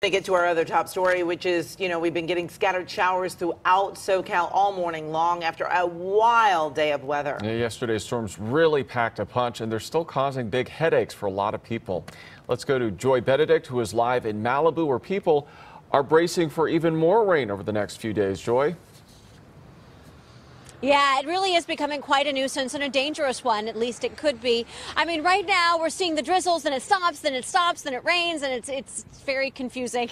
To get to our other top story, which is, we've been getting scattered showers throughout SoCal all morning long after a wild day of weather. Yeah, yesterday's storms really packed a punch, and they're still causing big headaches for a lot of people. Let's go to Benedict, who is live in Malibu, where people are bracing for even more rain over the next few days. Joy? Yeah, it really is becoming quite a nuisance and a dangerous one. At least it could be. I mean, right now we're seeing the drizzles, and it stops, then it stops, then it rains, and it's very confusing.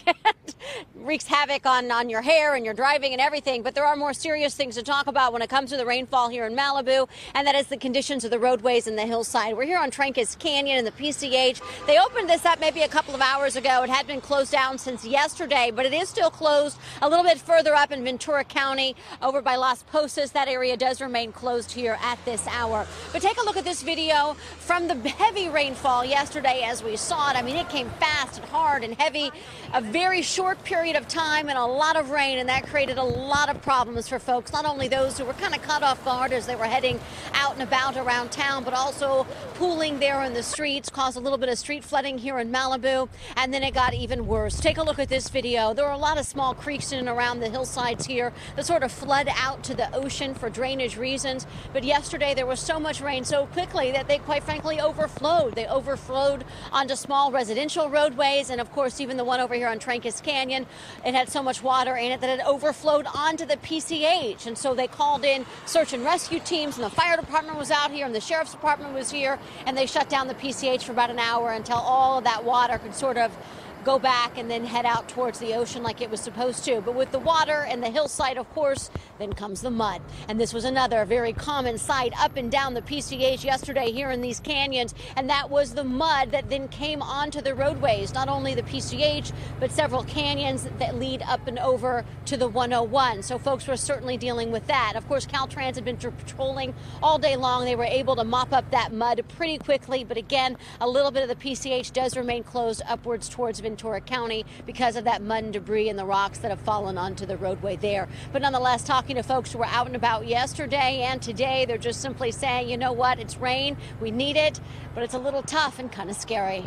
Wreaks havoc on your hair and your driving and everything. But there are more serious things to talk about when it comes to the rainfall here in Malibu, and that is the conditions of the roadways and the hillside. We're here on Trancas Canyon and the PCH. They opened this up maybe a couple of hours ago. It had been closed down since yesterday, but it is still closed a little bit further up in Ventura County over by Las Posas. That area does remain closed here at this hour. But take a look at this video from the heavy rainfall yesterday as we saw it. I mean, it came fast and hard and heavy, a very short period of time and a lot of rain, and that created a lot of problems for folks, not only those who were kind of caught off guard as they were heading out and about around town, but also pooling there in the streets, caused a little bit of street flooding here in Malibu, and then it got even worse. Take a look at this video. There are a lot of small creeks in and around the hillsides here that sort of flood out to the ocean for drainage reasons, but yesterday there was so much rain so quickly that they quite frankly overflowed. They overflowed onto small residential roadways, and of course even the one over here on Trancas Canyon, it had so much water in it that it overflowed onto the PCH, and so they called in search and rescue teams, and the fire department was out here and the sheriff's department was here, and they shut down the PCH for about an hour until all of that water could sort of go back and then head out towards the ocean like it was supposed to. But with the water and the hillside, of course, then comes the mud. And this was another very common sight up and down the PCH yesterday here in these canyons. And that was the mud that then came onto the roadways, not only the PCH, but several canyons that lead up and over to the 101. So folks were certainly dealing with that. Of course, Caltrans had been patrolling all day long. They were able to mop up that mud pretty quickly. But again, a little bit of the PCH does remain closed upwards towards Ventura County because of that mud and debris and the rocks that have fallen onto the roadway there. But nonetheless, talking to folks who were out and about yesterday and today, they're just simply saying, you know what, it's rain, we need it, but it's a little tough and kind of scary.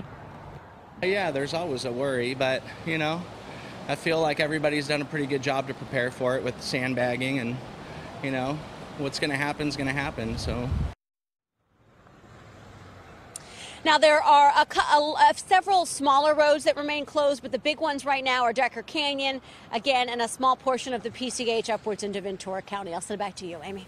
Yeah, there's always a worry, but I feel like everybody's done a pretty good job to prepare for it with sandbagging, and what's going to happen is going to happen. So. Now, there are several smaller roads that remain closed, but the big ones right now are Decker Canyon, again, and a small portion of the PCH upwards into Ventura County. I'll send it back to you, Amy.